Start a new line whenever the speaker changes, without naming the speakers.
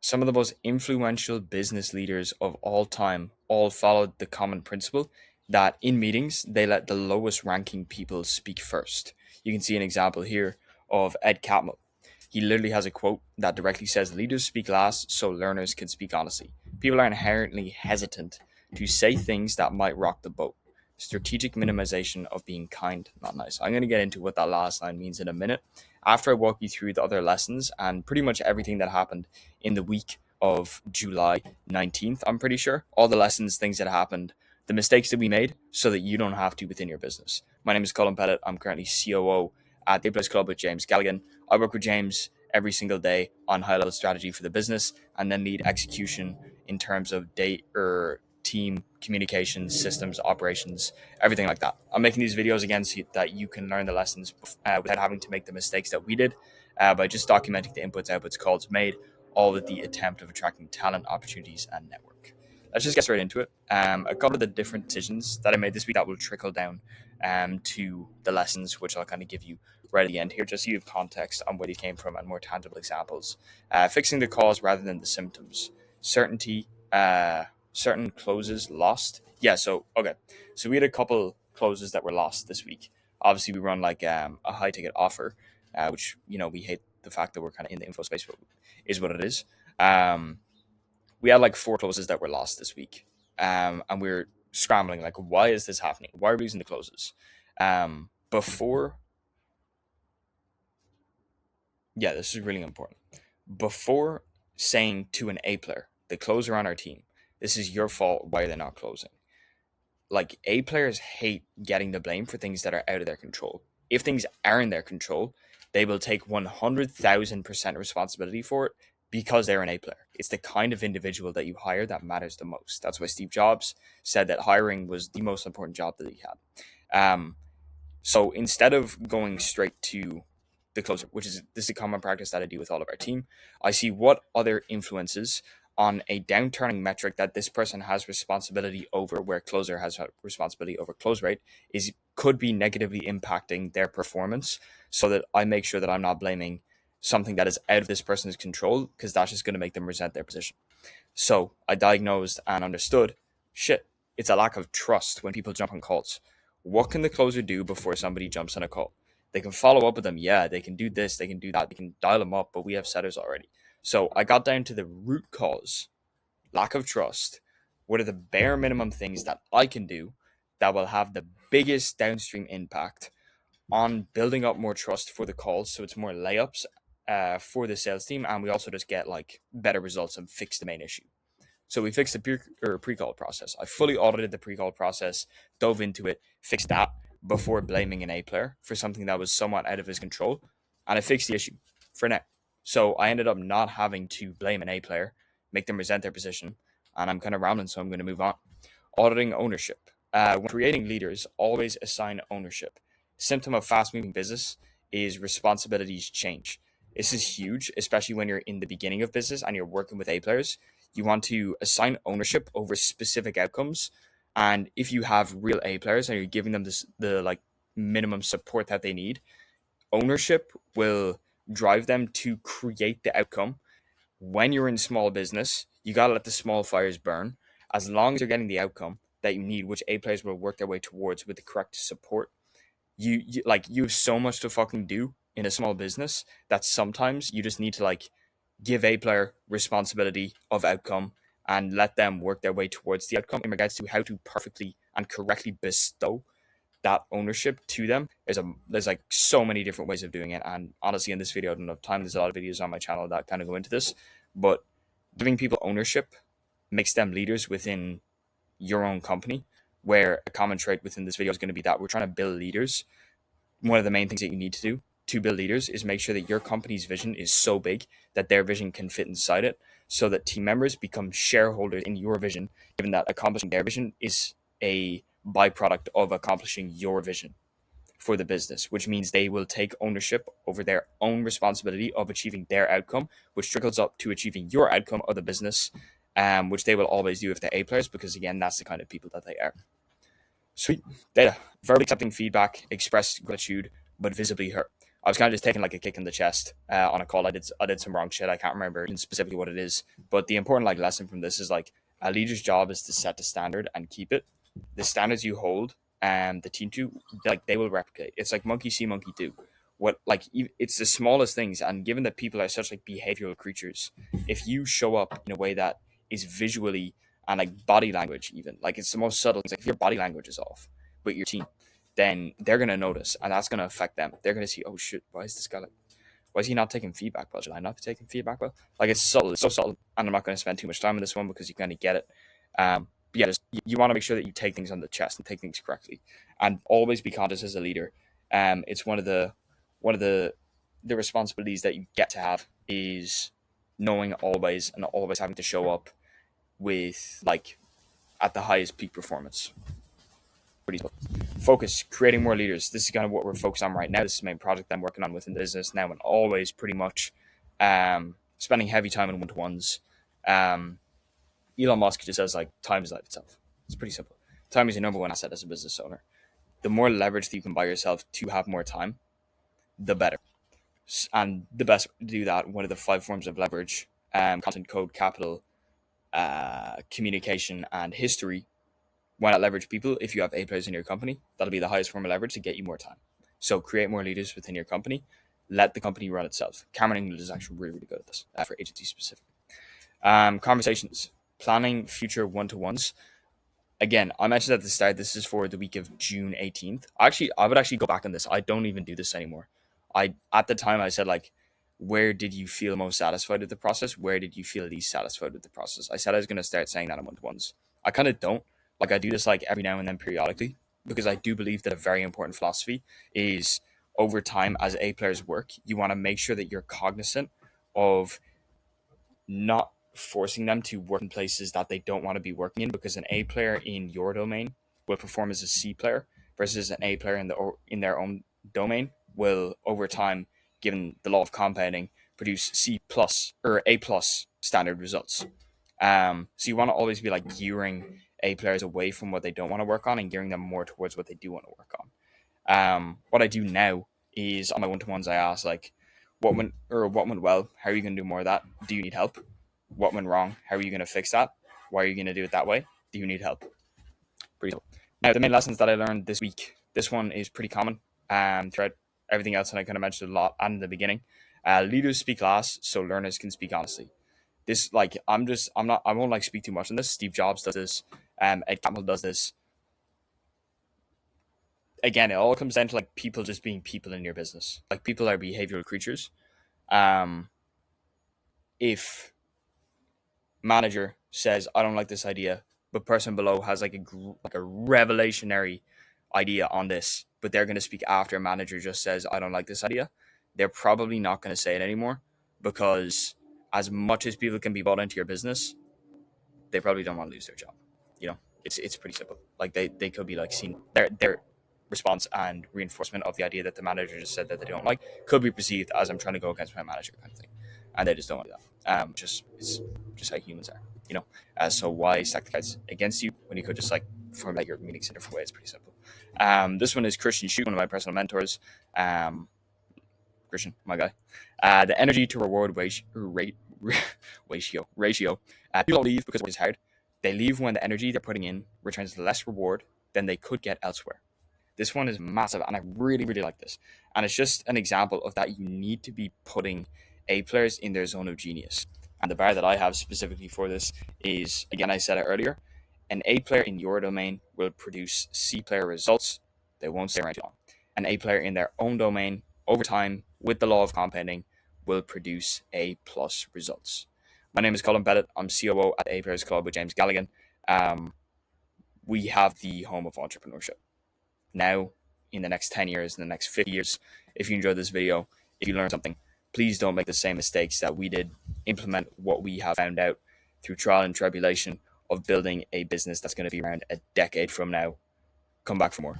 Some of the most influential business leaders of all time all followed the common principle that in meetings, they let the lowest ranking people speak first. You can see an example here of Ed Catmull. He literally has a quote that directly says, "Leaders speak last so learners can speak honestly." People are inherently hesitant to say things that might rock the boat. Strategic minimization of being kind, not nice. I'm going to get into what that last line means in a minute after I walk you through the other lessons and pretty much everything that happened in the week of July 19th, I'm pretty sure. All the lessons, things that happened, the mistakes that we made so that you don't have to within your business. My name is Colin Pettit. I'm currently COO at the Place Club with James Galligan. I work with James every single day on high level strategy for the business and then lead execution in terms of date or team communications, systems, operations, everything like that. I'm making these videos again so that you can learn the lessons without having to make the mistakes that we did by just documenting the inputs, outputs, calls made, all with the attempt of attracting talent, opportunities, and network. Let's just get straight into it. A couple of the different decisions that I made this week that will trickle down to the lessons, which I'll kind of give you right at the end here, just so you have context on where they came from and more tangible examples. Fixing the cause rather than the symptoms. Certainty, certain closes lost. Yeah, so, okay. So we had a couple closes that were lost this week. Obviously, we run like a high ticket offer, which, we hate the fact that we're kind of in the info space, but is what it is. We had like 4 closes that were lost this week. And we're scrambling, like, why is this happening? Why are we losing the closes? Before, yeah, this is really important. Before saying to an A player, the closer on our team, this is your fault, why they're not closing. Like, A players hate getting the blame for things that are out of their control. If things are in their control, they will take 100,000% responsibility for it because they're an A player. It's the kind of individual that you hire that matters the most. That's why Steve Jobs said that hiring was the most important job that he had. So instead of going straight to the closer, this is a common practice that I do with all of our team, I see what other influences on a downturning metric that this person has responsibility over, where closer has responsibility over close rate, could be negatively impacting their performance, so that I make sure that I'm not blaming something that is out of this person's control, because that's just going to make them resent their position. So I diagnosed and understood, shit, it's a lack of trust when people jump on calls. What can the closer do before somebody jumps on a call? They can follow up with them. Yeah, they can do this, they can do that, they can dial them up, but we have setters already. So I got down to the root cause, lack of trust. What are the bare minimum things that I can do that will have the biggest downstream impact on building up more trust for the calls, so it's more layups for the sales team, and we also just get like better results and fix the main issue. So we fixed the pre-call process. I fully audited the pre-call process, dove into it, fixed that before blaming an A player for something that was somewhat out of his control, and I fixed the issue for now. So I ended up not having to blame an A player, make them resent their position, and I'm kind of rambling, so I'm going to move on. Auditing ownership. When creating leaders, always assign ownership. Symptom of fast-moving business is responsibilities change. This is huge, especially when you're in the beginning of business and you're working with A players. You want to assign ownership over specific outcomes, and if you have real A players and you're giving them the like minimum support that they need, ownership will drive them to create the outcome. When you're in small business, you got to let the small fires burn. As long as you're getting the outcome that you need, which A players will work their way towards with the correct support, you have so much to fucking do in a small business that sometimes you just need to like give A player responsibility of outcome and let them work their way towards the outcome in regards to how to perfectly and correctly bestow that ownership to them. There's like so many different ways of doing it, and honestly in this video I don't have time. There's a lot of videos on my channel that kind of go into this, but giving people ownership makes them leaders within your own company, where a common trait within this video is going to be that we're trying to build leaders. One of the main things that you need to do to build leaders is make sure that your company's vision is so big that their vision can fit inside it, so that team members become shareholders in your vision, given that accomplishing their vision is a byproduct of accomplishing your vision for the business, which means they will take ownership over their own responsibility of achieving their outcome, which trickles up to achieving your outcome of the business, which they will always do if they're A players, because again, that's the kind of people that they are. Sweet. Data. Verbally accepting feedback, express gratitude, but visibly hurt. I was kind of just taking like a kick in the chest on a call. I did some wrong shit. I can't remember specifically what it is, but the important like lesson from this is like a leader's job is to set the standard and keep it. The standards you hold and the team to, like they will replicate. It's like monkey see, monkey do. What like it's the smallest things, and given that people are such like behavioral creatures, if you show up in a way that is visually and like body language, even like it's the most subtle things. Like if your body language is off with your team, then they're gonna notice, and that's gonna affect them. They're gonna see, oh shit, why is this guy like? Why is he not taking feedback well? Should I not be taking feedback well? Like it's subtle, it's so subtle, and I'm not going to spend too much time on this one because you kind of get it. But yeah, you want to make sure that you take things on the chest and take things correctly, and always be conscious as a leader. It's one of the responsibilities that you get to have is knowing always and always having to show up with like at the highest peak performance. Pretty simple. Focus, creating more leaders. This is kind of what we're focused on right now. This is the main project I'm working on within the business now, and always pretty much spending heavy time in one-to-ones. Elon Musk just says like time is life itself. It's pretty simple. Time is your number one asset as a business owner. The more leverage that you can buy yourself to have more time, the better. And the best way to do that, one of the 5 forms of leverage, content, code, capital, communication, and history. Why not leverage people? If you have A players in your company, that'll be the highest form of leverage to get you more time. So create more leaders within your company. Let the company run itself. Cameron England is actually really, really good at this for agency specific. Conversations, planning future one-to-ones. Again, I mentioned at the start, this is for the week of June 18th. Actually, I would actually go back on this. I don't even do this anymore. At the time I said like, where did you feel most satisfied with the process? Where did you feel least satisfied with the process? I said I was going to start saying that on one-to-ones. I kind of don't. Like I do this like every now and then periodically because I do believe that a very important philosophy is over time as A players work, you want to make sure that you're cognizant of not forcing them to work in places that they don't want to be working in, because an A player in your domain will perform as a C player versus an A player in their own domain will over time, given the law of compounding, produce C plus or A plus standard results. So you want to always be like gearing A players away from what they don't want to work on and gearing them more towards what they do want to work on. What I do now is on my one-to-ones, I ask like, what went well? How are you going to do more of that? Do you need help? What went wrong? How are you going to fix that? Why are you going to do it that way? Do you need help? Pretty simple. Now, the main lessons that I learned this week. This one is pretty common throughout everything else, and I kind of mentioned a lot in the beginning. Leaders speak last, so learners can speak honestly. This like I won't like speak too much on this. Steve Jobs does this. Ed Catmull does this. Again, it all comes down to like people just being people in your business. Like people are behavioral creatures. If manager says I don't like this idea, but person below has like a revelationary idea on this, but they're going to speak after a manager just says I don't like this idea, they're probably not going to say it anymore, because as much as people can be bought into your business, they probably don't want to lose their job. You know, it's pretty simple. Like they could be like seen their response and reinforcement of the idea that the manager just said that they don't like could be perceived as I'm trying to go against my manager kind of thing, and they just don't want to do that. It's just how humans are, you know. So why stack the cards against you when you could just like formulate your meanings in a different way? It's pretty simple. This one is Christian Shoot, one of my personal mentors. Christian, my guy. The energy to reward ratio. People don't leave because it's hard. They leave when the energy they're putting in returns less reward than they could get elsewhere. This one is massive, and I really, really like this. And it's just an example of that you need to be putting A players in their zone of genius. And the bar that I have specifically for this is, again, I said it earlier, an A player in your domain will produce C player results. They won't stay around too long. An A player in their own domain, over time, with the law of compounding, will produce A plus results. My name is Colin Bennett. I'm COO at A Players Club with James Galligan. We have the home of entrepreneurship. Now, in the next 10 years, in the next 50 years, if you enjoyed this video, if you learned something, please don't make the same mistakes that we did. Implement what we have found out through trial and tribulation of building a business that's going to be around a decade from now. Come back for more.